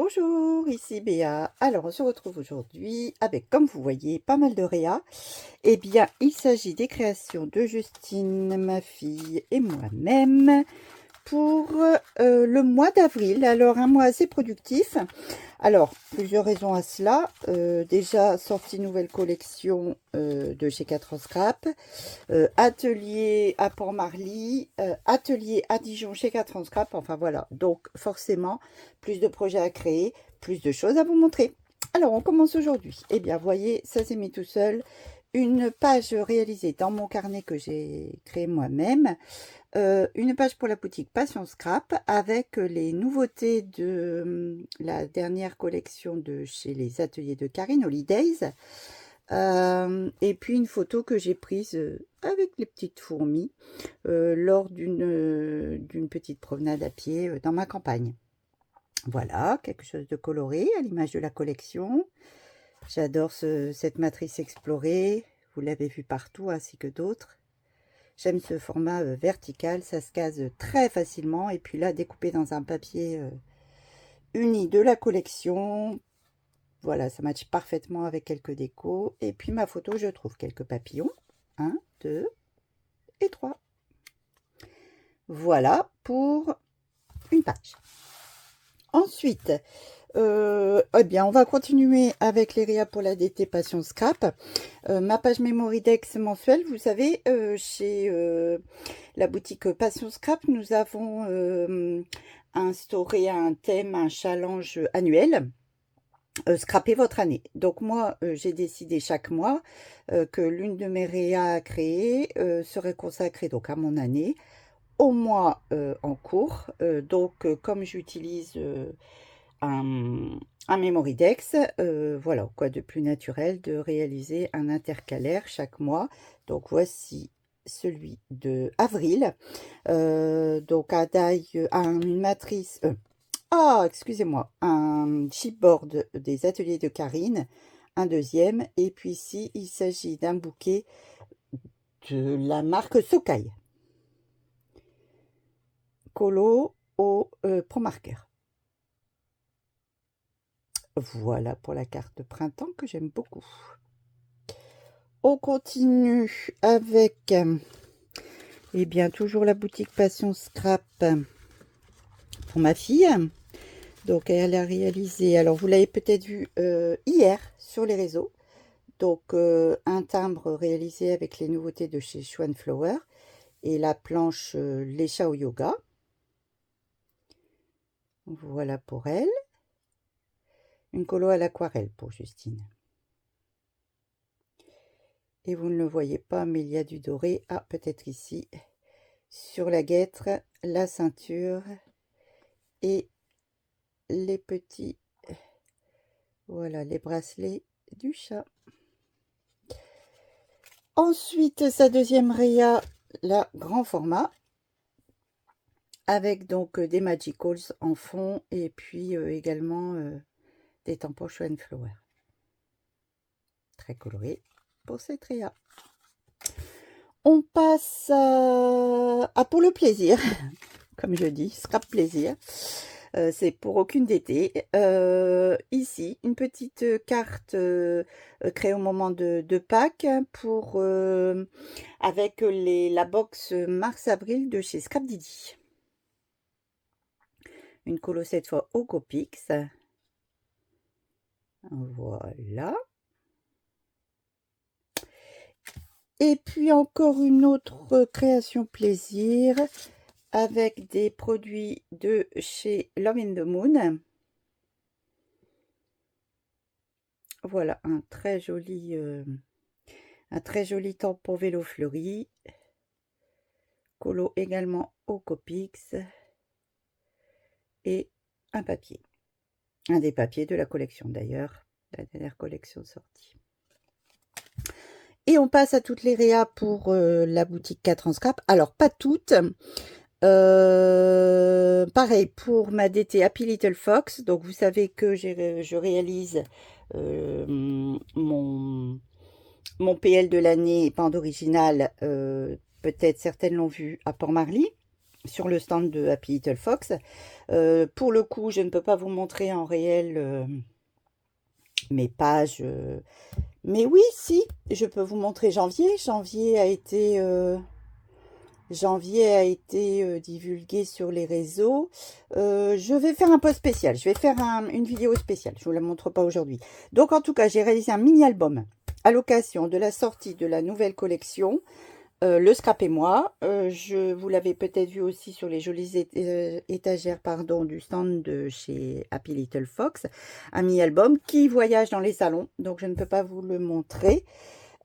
Bonjour, ici Béa. Alors, on se retrouve aujourd'hui avec, comme vous voyez, pas mal de réa. Eh bien, il s'agit des créations de Justine, ma fille et moi-même pour le mois d'avril. Alors, un mois assez productif. Alors, plusieurs raisons à cela. Déjà, sortie nouvelle collection de chez 4 en Scrap. Atelier à Port-Marly, atelier à Dijon chez 4 en Scrap. Enfin, voilà. Donc, forcément, plus de projets à créer, plus de choses à vous montrer. Alors, on commence aujourd'hui. Eh bien, voyez, ça s'est mis tout seul. Une page réalisée dans mon carnet que j'ai créé moi-même. Une page pour la boutique Passion Scrap avec les nouveautés de la dernière collection de chez les ateliers de Karine Holidays. Et puis une photo que j'ai prise avec les petites fourmis lors d'une petite promenade à pied dans ma campagne. Voilà, quelque chose de coloré à l'image de la collection. J'adore cette matrice explorée, vous l'avez vu partout ainsi que d'autres. J'aime ce format vertical, ça se case très facilement. Et puis là, découpé dans un papier uni de la collection. Voilà, ça matche parfaitement avec quelques décos. Et puis ma photo, je trouve quelques papillons. 1, 2 et 3. Voilà pour une page. Ensuite, eh bien, on va continuer avec les réas pour la DT Passion Scrap. Ma page Mémoridex mensuelle, vous savez, chez la boutique Passion Scrap, nous avons instauré un thème, un challenge annuel. Scraper votre année. Donc moi, j'ai décidé chaque mois que l'une de mes réas à créer serait consacrée donc à mon année, au mois en cours. Donc comme j'utilise un Mémoridex, voilà, quoi de plus naturel de réaliser un intercalaire chaque mois. Donc voici celui de avril. Donc à taille, une matrice... excusez-moi, un chipboard des ateliers de Karine, un deuxième, et puis ici, il s'agit d'un bouquet de la marque Sokai, colo au Pro Marker. Voilà pour la carte printemps que j'aime beaucoup. On continue avec, eh bien, toujours la boutique Passion Scrap pour ma fille. Donc, elle a réalisé, alors vous l'avez peut-être vu hier sur les réseaux, donc un timbre réalisé avec les nouveautés de chez Swan Flower et la planche Les Chats au Yoga. Voilà pour elle. Une colo à l'aquarelle pour Justine. Et vous ne le voyez pas, mais il y a du doré. Ah, peut-être ici, sur la guêtre, la ceinture et les petits, voilà, les bracelets du chat. Ensuite, sa deuxième réa, la grand format, avec donc des Magicals en fond et puis également des tampons Swan Flower. Très coloré pour cette réa. On passe à pour le plaisir, comme je dis, scrap plaisir. C'est pour aucune d'été. Ici, une petite carte créée au moment de Pâques pour, avec la box mars-avril de chez Scrap Didi. Une colo cette fois au Copics. Voilà. Et puis encore une autre création plaisir avec des produits de chez Love in the Moon. Voilà un très joli tampon vélo fleuri. Colo également au Copics. Et un papier. Un des papiers de la collection d'ailleurs, la dernière collection sortie. Et on passe à toutes les réas pour la boutique 4 en Scrap. Alors, pas toutes. Pareil pour ma DT Happy Little Fox. Donc, vous savez que je réalise mon PL de l'année, bande originale. Peut-être certaines l'ont vu à Port-Marly. sur le stand de Happy Little Fox. Pour le coup, je ne peux pas vous montrer en réel mes pages. Mais oui, si, je peux vous montrer janvier. Janvier a été divulgué sur les réseaux. Je vais faire un post spécial. Je vais faire une vidéo spéciale. Je ne vous la montre pas aujourd'hui. Donc, en tout cas, j'ai réalisé un mini-album à l'occasion de la sortie de la nouvelle collection. Le scrap et moi, vous l'avez peut-être vu aussi sur les jolies étagères du stand de chez Happy Little Fox, un mini-album qui voyage dans les salons, donc je ne peux pas vous le montrer.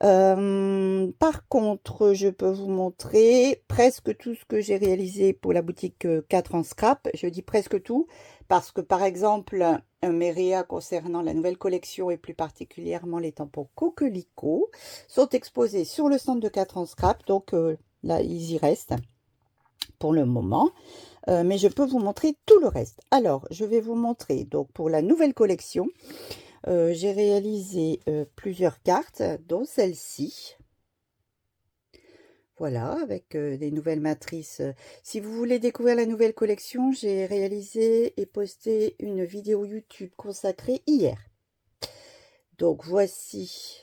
Par contre, je peux vous montrer presque tout ce que j'ai réalisé pour la boutique 4 en scrap. Je dis presque tout parce que, par exemple, mes réas concernant la nouvelle collection et plus particulièrement les tampons Coquelicot sont exposés sur le stand de 4 en scrap. Donc là, ils y restent pour le moment. Mais je peux vous montrer tout le reste. Alors, je vais vous montrer donc pour la nouvelle collection. J'ai réalisé plusieurs cartes, dont celle-ci. Voilà, avec des nouvelles matrices. Si vous voulez découvrir la nouvelle collection, j'ai réalisé et posté une vidéo YouTube consacrée hier. Donc voici.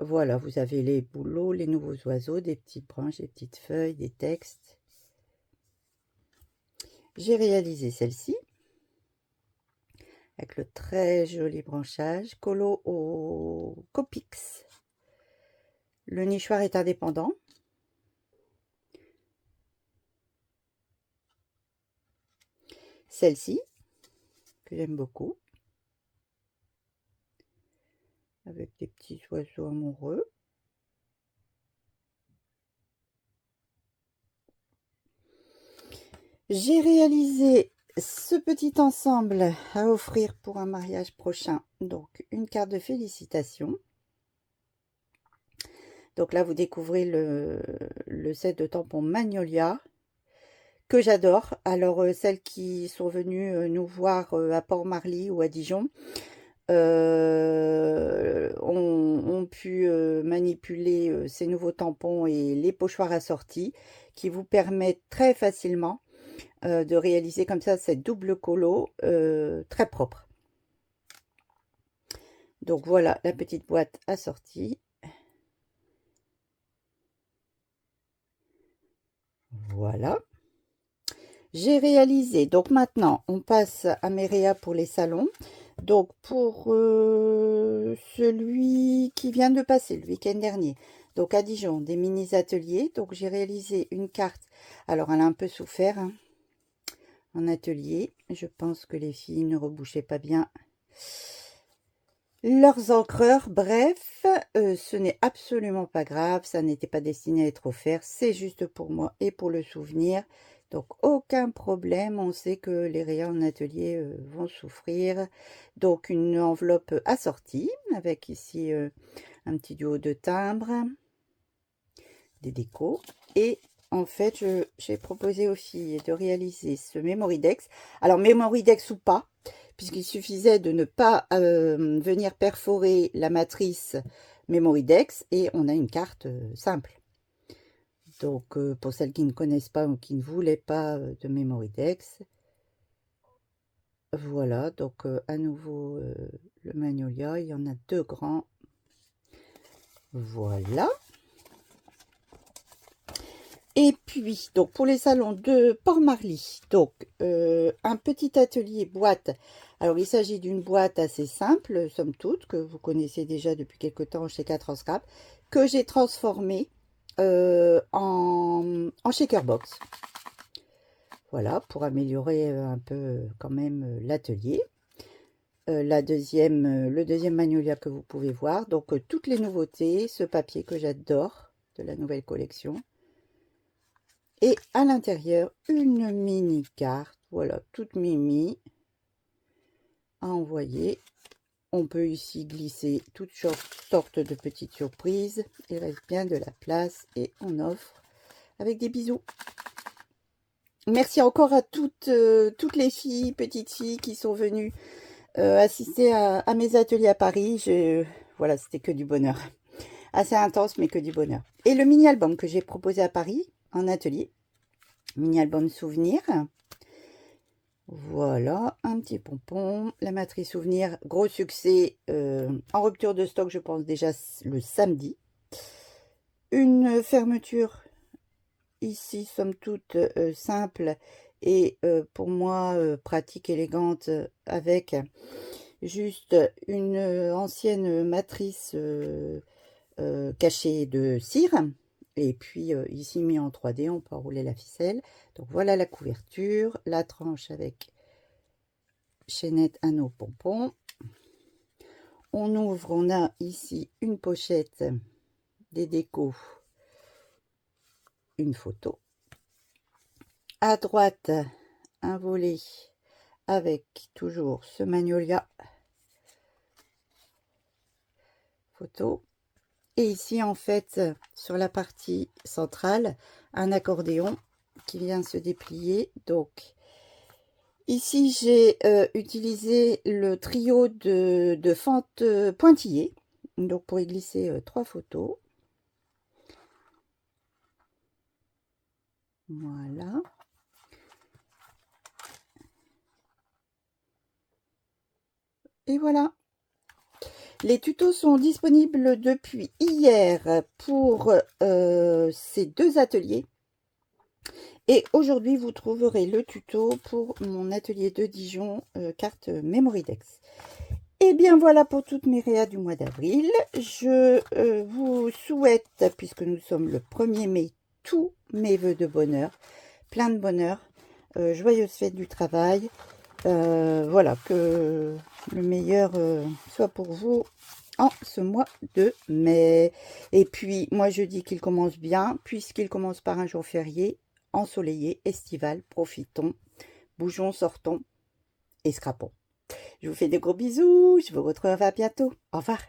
Voilà, vous avez les bouleaux, les nouveaux oiseaux, des petites branches, des petites feuilles, des textes. J'ai réalisé celle-ci avec le très joli branchage, colo au Copics. Le nichoir est indépendant. Celle-ci, que j'aime beaucoup, avec des petits oiseaux amoureux. J'ai réalisé ce petit ensemble à offrir pour un mariage prochain. Donc, une carte de félicitations. Donc là, vous découvrez le set de tampons Magnolia, que j'adore. Alors, celles qui sont venues nous voir à Port-Marly ou à Dijon, ont pu manipuler ces nouveaux tampons et les pochoirs assortis qui vous permettent très facilement de réaliser comme ça cette double colo très propre. Donc voilà la petite boîte assortie. Voilà. J'ai réalisé, donc maintenant on passe à mes réas pour les salons. Donc pour celui qui vient de passer le week-end dernier, donc à Dijon, des mini-ateliers. Donc j'ai réalisé une carte, alors elle a un peu souffert hein, en atelier. Je pense que les filles ne rebouchaient pas bien leurs encreurs. Bref, ce n'est absolument pas grave, ça n'était pas destiné à être offert, c'est juste pour moi et pour le souvenir. Donc aucun problème, on sait que les rayons en atelier vont souffrir. Donc une enveloppe assortie avec ici un petit duo de timbres, des décos. Et en fait, j'ai proposé aux filles de réaliser ce Memoridex. Alors Memoridex ou pas, puisqu'il suffisait de ne pas venir perforer la matrice Memoridex et on a une carte simple. Donc, pour celles qui ne connaissent pas ou qui ne voulaient pas de Memoridex, voilà, donc à nouveau le Magnolia, il y en a deux grands. Voilà. Et puis, donc pour les salons de Port-Marly, donc un petit atelier boîte. Alors, il s'agit d'une boîte assez simple, somme toute, que vous connaissez déjà depuis quelque temps chez 4 en scrap, que j'ai transformée en shaker box. Voilà, pour améliorer un peu quand même l'atelier. Le deuxième Magnolia que vous pouvez voir. Donc, toutes les nouveautés, ce papier que j'adore de la nouvelle collection. Et à l'intérieur, une mini carte, voilà, toute mimi à envoyer. On peut ici glisser toutes sortes de petites surprises. Il reste bien de la place et on offre avec des bisous. Merci encore à toutes les filles, petites filles qui sont venues assister à mes ateliers à Paris. Voilà, c'était que du bonheur. Assez intense, mais que du bonheur. Et le mini-album que j'ai proposé à Paris, en atelier. Mini album souvenir. Voilà, un petit pompon. La matrice souvenir, gros succès en rupture de stock, je pense déjà le samedi. Une fermeture ici, somme toute simple et pour moi pratique, élégante, avec juste une ancienne matrice cachée de cire. Et puis ici mis en 3D, on peut enrouler la ficelle. Donc voilà la couverture, la tranche avec chaînette, anneau, pompon. On ouvre, on a ici une pochette, des décos, une photo. À droite, un volet avec toujours ce Magnolia photo. Et ici, en fait, sur la partie centrale, un accordéon qui vient se déplier. Donc, ici, j'ai utilisé le trio de fentes pointillées. Donc, pour y glisser 3 photos. Voilà. Et voilà. Les tutos sont disponibles depuis hier pour ces 2 ateliers. Et aujourd'hui, vous trouverez le tuto pour mon atelier de Dijon, carte Memorydex. Et bien voilà pour toutes mes réas du mois d'avril. Je vous souhaite, puisque nous sommes le 1er mai, tous mes vœux de bonheur, plein de bonheur, joyeuses fêtes du travail. Voilà, que le meilleur soit pour vous en ce mois de mai. Et puis, moi je dis qu'il commence bien, puisqu'il commence par un jour férié, ensoleillé, estival. Profitons, bougeons, sortons et scrapons. Je vous fais des gros bisous, je vous retrouve à bientôt. Au revoir.